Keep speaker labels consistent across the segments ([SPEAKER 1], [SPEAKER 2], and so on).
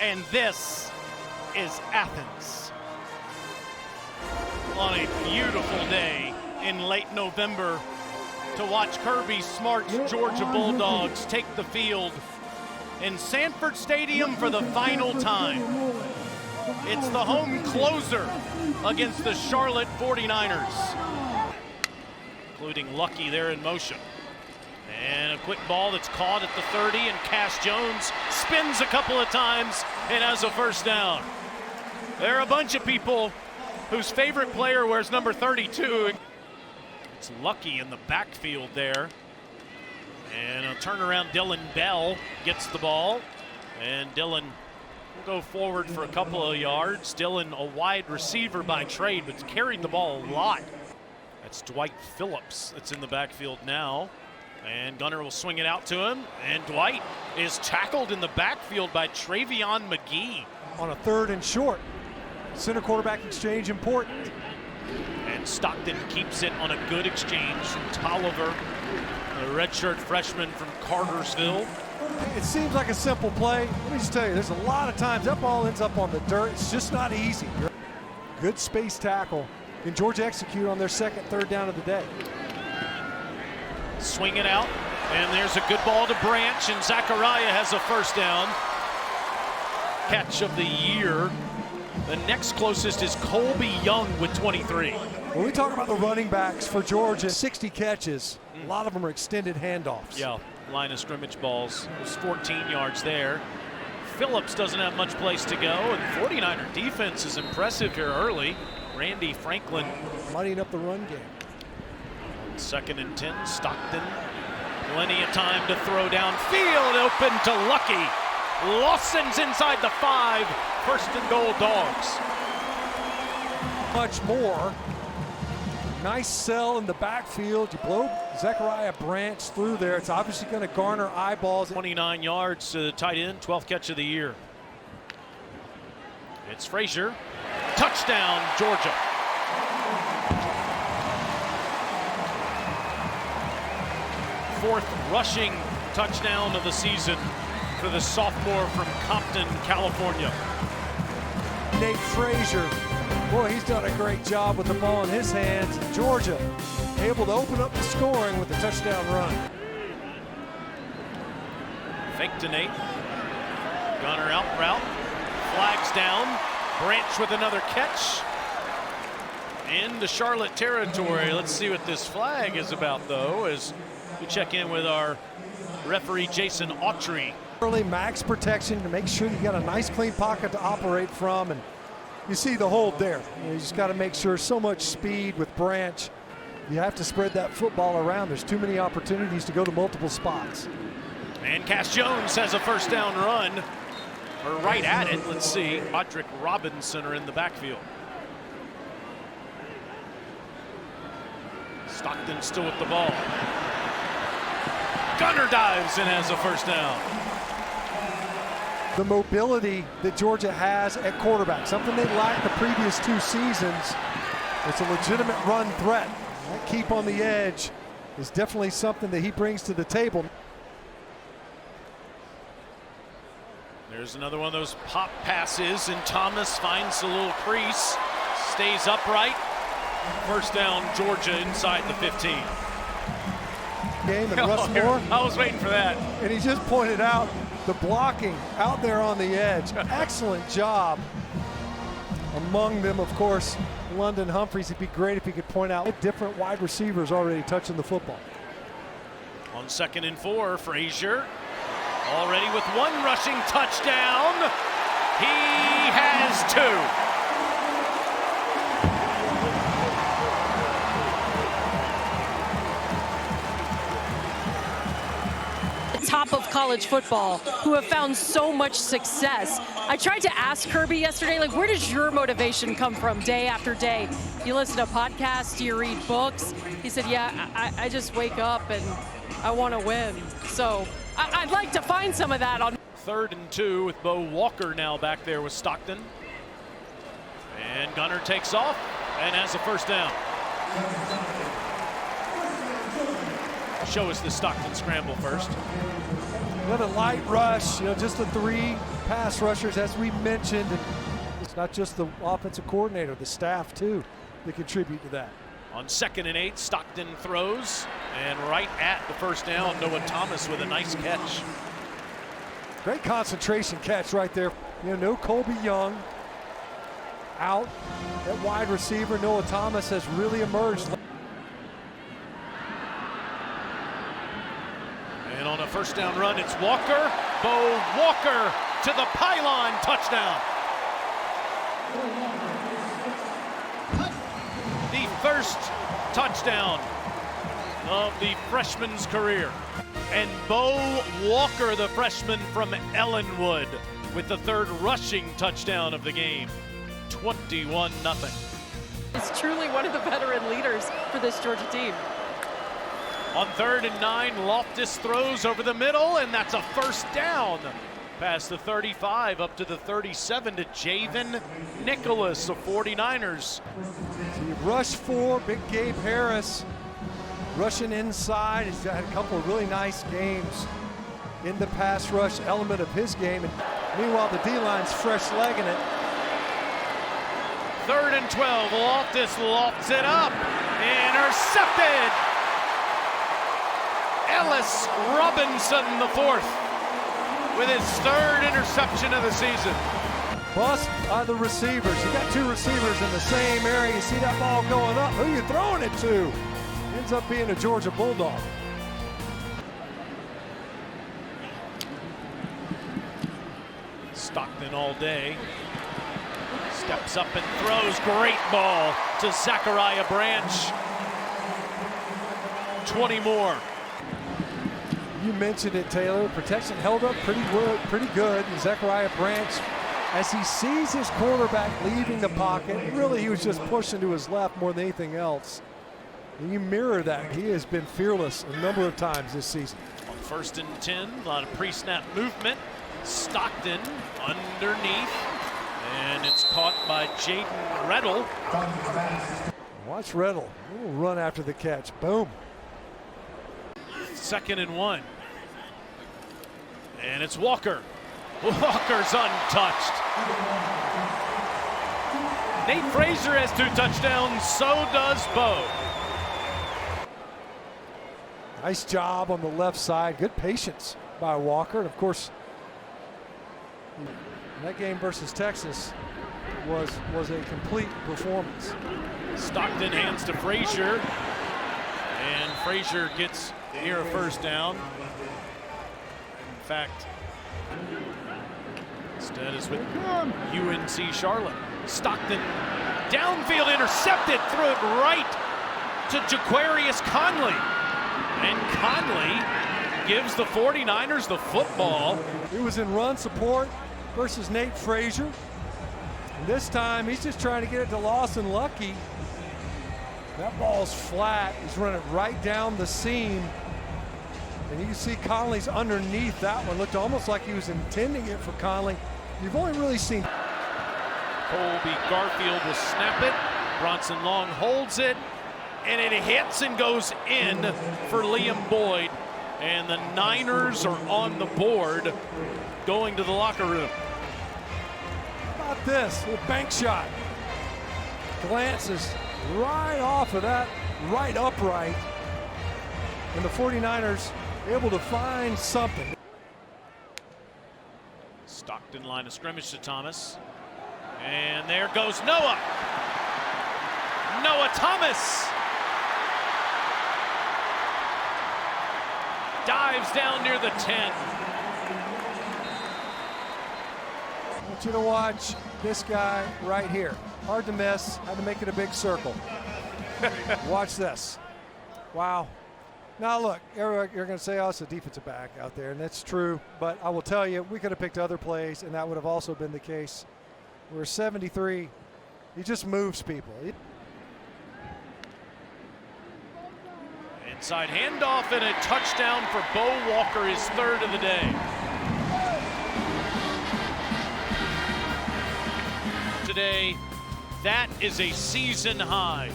[SPEAKER 1] And this is Athens. On a beautiful day in late November to watch Kirby Smart's Georgia Bulldogs take the field in Sanford Stadium for the final time. It's the home closer against the Charlotte 49ers, including Lucky there in motion. And a quick ball that's caught at the 30, and Cass Jones spins a couple of times and has a first down. There are a bunch of people whose favorite player wears number 32. It's Lucky in the backfield there. And a turnaround, Dylan Bell gets the ball. And Dylan will go forward for a couple of yards. Dylan, a wide receiver by trade, but carried the ball a lot. That's Dwight Phillips that's in the backfield now. And Gunner will swing it out to him. And Dwight is tackled in the backfield by Travion McGee.
[SPEAKER 2] On a 3rd and short. Center quarterback exchange important.
[SPEAKER 1] And Stockton keeps it on a good exchange from Tolliver, a redshirt freshman from Cartersville.
[SPEAKER 2] It seems like a simple play. Let me just tell you, there's a lot of times that ball ends up on the dirt. It's just not easy. Good space tackle. Can Georgia execute on their 2nd, 3rd down of the day?
[SPEAKER 1] Swing it out, and there's a good ball to Branch, and Zachariah has a first down. Catch of the year. The next closest is Colby Young with 23.
[SPEAKER 2] When we talk about the running backs for Georgia, 60 catches, a lot of them are extended handoffs.
[SPEAKER 1] Yeah, line of scrimmage balls. It was 14 yards there. Phillips doesn't have much place to go, and 49er defense is impressive here early. Randy Franklin
[SPEAKER 2] muddying up the run game.
[SPEAKER 1] 2nd and 10, Stockton. Plenty of time to throw downfield, open to Lucky. Lawson's inside the 5, 1st and goal Dogs.
[SPEAKER 2] Much more. Nice sell in the backfield. You blow Zachariah Branch through there. It's obviously going to garner eyeballs.
[SPEAKER 1] 29 yards to the tight end, 12th catch of the year. It's Frazier. Touchdown, Georgia. Fourth rushing touchdown of the season for the sophomore from Compton, California.
[SPEAKER 2] Nate Frazier, boy, he's done a great job with the ball in his hands. Georgia able to open up the scoring with the touchdown run.
[SPEAKER 1] Fake to Nate. Gunner out route. Flags down. Branch with another catch. Into Charlotte territory. Let's see what this flag is about, though, as we check in with our referee, Jason Autry.
[SPEAKER 2] Early max protection to make sure you got a nice clean pocket to operate from, and you see the hold there. You just got to make sure. So much speed with Branch. You have to spread that football around. There's too many opportunities to go to multiple spots.
[SPEAKER 1] And Cass Jones has a first down run, or right at it. Let's see. Roderick Robinson are in the backfield. Stockton still with the ball. Gunner dives and has a first down.
[SPEAKER 2] The mobility that Georgia has at quarterback, something they lacked the previous 2 seasons. It's a legitimate run threat. That keep on the edge is definitely something that he brings to the table.
[SPEAKER 1] There's another one of those pop passes, and Thomas finds a little crease, stays upright. First down, Georgia inside the 15.
[SPEAKER 2] Game and Russ Moore.
[SPEAKER 1] I was waiting for that.
[SPEAKER 2] And he just pointed out the blocking out there on the edge. Excellent job. Among them, of course, London Humphreys. It'd be great if he could point out different wide receivers already touching the football.
[SPEAKER 1] On 2nd and 4, Frazier already with 1 rushing touchdown. He has 2.
[SPEAKER 3] Top of college football, who have found so much success. I tried to ask Kirby yesterday, like, where does your motivation come from day after day? You listen to podcasts, do you read books? He said, yeah, I just wake up and I want to win. So I'd like to find some of that on.
[SPEAKER 1] 3rd and 2 with Bo Walker now back there with Stockton. And Gunner takes off and has a first down. Show us the Stockton scramble first.
[SPEAKER 2] Got a light rush, just the 3 pass rushers, as we mentioned. And it's not just the offensive coordinator, the staff too, that contribute to that.
[SPEAKER 1] On 2nd and 8, Stockton throws, and right at the first down, Noah Thomas with a nice catch.
[SPEAKER 2] Great concentration catch right there. No Colby Young out at wide receiver. Noah Thomas has really emerged.
[SPEAKER 1] And on a first down run, it's Walker. Bo Walker to the pylon, touchdown. The first touchdown of the freshman's career. And Bo Walker, the freshman from Ellenwood, with the 3rd rushing touchdown of the game. 21-0.
[SPEAKER 3] He's truly one of the veteran leaders for this Georgia team.
[SPEAKER 1] On 3rd and 9, Loftus throws over the middle, and that's a first down. Past the 35, up to the 37 to Javen Nicholas of 49ers.
[SPEAKER 2] Rush 4, Big Gabe Harris rushing inside. He's had a couple of really nice games in the pass rush element of his game. And meanwhile, the D-line's fresh legging it.
[SPEAKER 1] 3rd and 12, Loftus lofts it up. Intercepted! Ellis Robinson, the 4th, with his 3rd interception of the season.
[SPEAKER 2] Bust by the receivers. You got 2 receivers in the same area. You see that ball going up. Who are you throwing it to? Ends up being a Georgia Bulldog.
[SPEAKER 1] Stockton all day. Steps up and throws. Great ball to Zachariah Branch. 20 more.
[SPEAKER 2] You mentioned it, Taylor. Protection held up pretty good. And Zachariah Branch, as he sees his quarterback leaving the pocket, really he was just pushing to his left more than anything else. And you mirror that. He has been fearless a number of times this season.
[SPEAKER 1] On 1st and 10, a lot of pre-snap movement. Stockton underneath, and it's caught by Jaden Reddle.
[SPEAKER 2] Watch Reddle. A little run after the catch. Boom.
[SPEAKER 1] 2nd and 1. And it's Walker. Walker's untouched. Nate Frazier has 2 touchdowns, so does Bo.
[SPEAKER 2] Nice job on the left side. Good patience by Walker. And of course, that game versus Texas was a complete performance.
[SPEAKER 1] Stockton hands to Frazier, and Frazier gets near a first down. In fact, instead is with UNC Charlotte. Stockton downfield intercepted, threw it right to Jaquarius Conley. And Conley gives the 49ers the football.
[SPEAKER 2] He was in run support versus Nate Frazier. And this time he's just trying to get it to Lawson Lucky. That ball's flat. He's running right down the seam. And you can see Conley's underneath that one. Looked almost like he was intending it for Conley. You've only really seen
[SPEAKER 1] Colby Garfield will snap it. Bronson Long holds it, and it hits and goes in for Liam Boyd. And the Niners are on the board, going to the locker room.
[SPEAKER 2] How about this? A bank shot. Glances right off of that right upright. And the 49ers able to find something.
[SPEAKER 1] Stockton line of scrimmage to Thomas. And there goes Noah. Noah Thomas dives down near the 10.
[SPEAKER 2] I want you to watch this guy right here. Hard to miss. Had to make it a big circle. Watch this. Wow. Now look, you're going to say, oh, it's a defensive back out there, and that's true. But I will tell you, we could have picked other plays, and that would have also been the case. We're 73. He just moves people.
[SPEAKER 1] Inside handoff and a touchdown for Bo Walker, his 3rd of the day. Today, that is a season high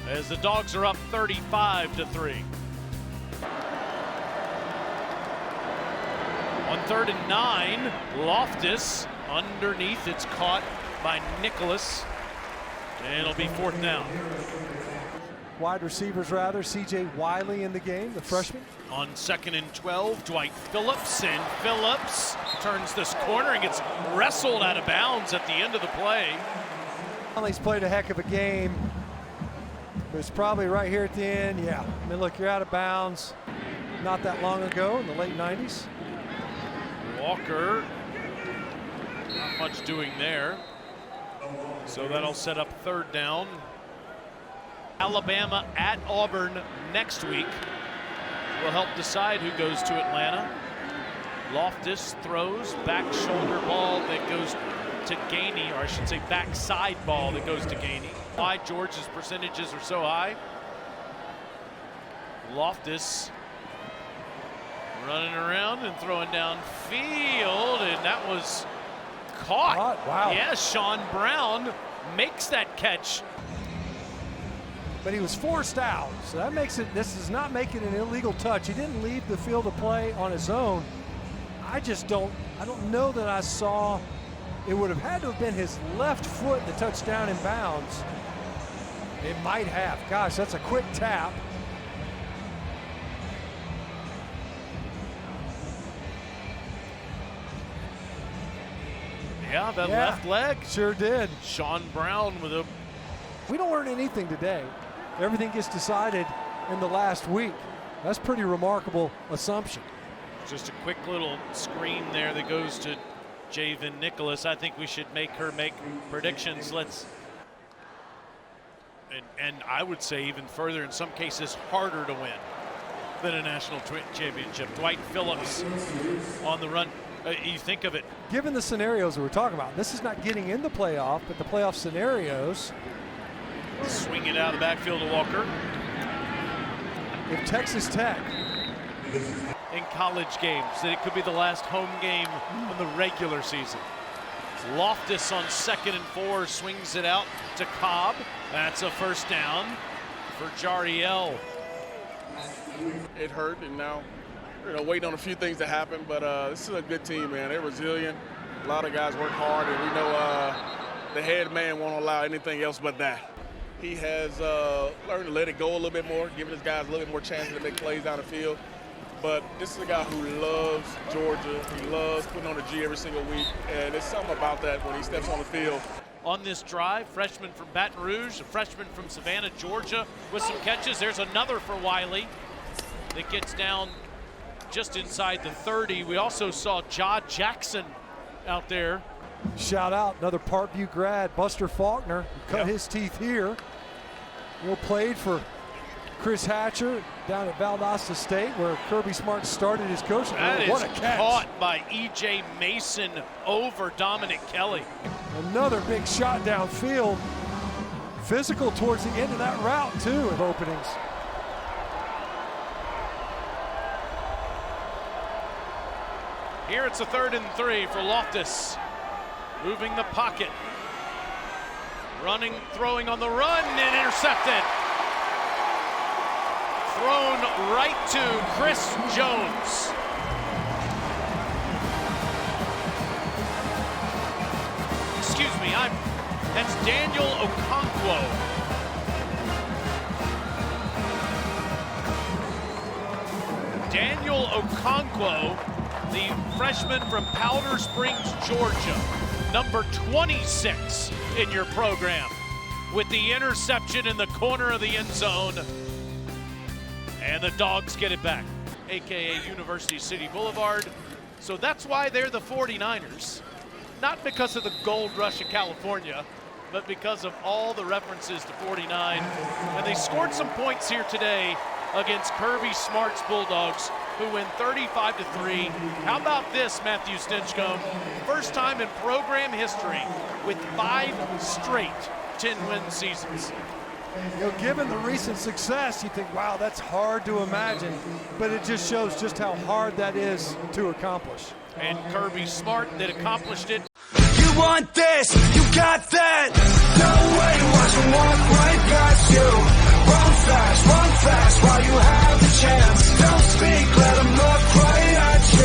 [SPEAKER 1] as the Dogs are up 35-3. 3rd and 9. Loftus underneath. It's caught by Nicholas. And it'll be 4th down.
[SPEAKER 2] Wide receivers rather, C.J. Wiley in the game, the freshman.
[SPEAKER 1] On 2nd and 12, Dwight Phillips, and Phillips turns this corner and gets wrestled out of bounds at the end of the play.
[SPEAKER 2] He's played a heck of a game, but it's probably right here at the end. Yeah, I mean, look, you're out of bounds not that long ago in the late 90s.
[SPEAKER 1] Walker, not much doing there. So that'll set up 3rd down. Alabama at Auburn next week will help decide who goes to Atlanta. Loftus throws, back shoulder ball that goes to Gainey, or I should say backside ball that goes to Gainey. Why Georgia's percentages are so high. Loftus running around and throwing downfield, and that was caught.
[SPEAKER 2] Wow.
[SPEAKER 1] Yeah, Sean Brown makes that catch.
[SPEAKER 2] But he was forced out, so that makes it, this does not make it an illegal touch. He didn't leave the field of play on his own. I don't know that I saw, it would have had to have been his left foot that touched down in bounds. It might have. Gosh, that's a quick tap.
[SPEAKER 1] Yeah, that left leg.
[SPEAKER 2] Sure did.
[SPEAKER 1] Sean Brown with a...
[SPEAKER 2] We don't learn anything today. Everything gets decided in the last week. That's a pretty remarkable assumption.
[SPEAKER 1] Just a quick little screen there that goes to Javen Nicholas. I think we should make her make predictions. And I would say even further, in some cases, harder to win than a national championship. Dwight Phillips on the run. You think of it.
[SPEAKER 2] Given the scenarios that we're talking about, this is not getting in the playoff, but the playoff scenarios.
[SPEAKER 1] Swing it out of the backfield to Walker.
[SPEAKER 2] If Texas Tech
[SPEAKER 1] in college games, that it could be the last home game of the regular season. Loftus on 2nd and 4 swings it out to Cobb. That's a 1st down for Jariel.
[SPEAKER 4] It hurt, and now waiting on a few things to happen, but this is a good team, man. They're resilient. A lot of guys work hard, and we know the head man won't allow anything else but that. He has learned to let it go a little bit more, giving his guys a little bit more chances to make plays down the field. But this is a guy who loves Georgia. He loves putting on a G every single week, and there's something about that when he steps on the field.
[SPEAKER 1] On this drive, freshman from Baton Rouge, a freshman from Savannah, Georgia, with some catches. There's another for Wiley that gets down just inside the 30. We also saw Ja Jackson out there.
[SPEAKER 2] Shout out another Parkview grad, Buster Faulkner, cut his teeth here. Played for Chris Hatcher down at Valdosta State, where Kirby Smart started his coaching.
[SPEAKER 1] That
[SPEAKER 2] What
[SPEAKER 1] is
[SPEAKER 2] a catch.
[SPEAKER 1] caught by E.J. Mason over Dominic Kelly.
[SPEAKER 2] Another big shot downfield. Physical towards the end of that route, too, of openings.
[SPEAKER 1] Here it's a 3rd and 3 for Loftus. Moving the pocket. Running, throwing on the run, and intercepted. Thrown right to Chris Jones. Excuse me, that's Daniel Okonkwo. Daniel Okonkwo, the freshman from Powder Springs, Georgia, number 26 in your program, with the interception in the corner of the end zone. And the Dogs get it back, AKA University City Boulevard. So that's why they're the 49ers. Not because of the gold rush of California, but because of all the references to 49. And they scored some points here today against Kirby Smart's Bulldogs, who win 35-3. How about this, Matthew Stinchcomb? First time in program history with 5 straight 10-win seasons.
[SPEAKER 2] Given the recent success, you think, wow, that's hard to imagine, but it just shows just how hard that is to accomplish.
[SPEAKER 1] And Kirby Smart that accomplished it.
[SPEAKER 5] You want this, you got that. No way, watch them walk right past you. Run fast while you have the chance. Don't speak, let them look right at you.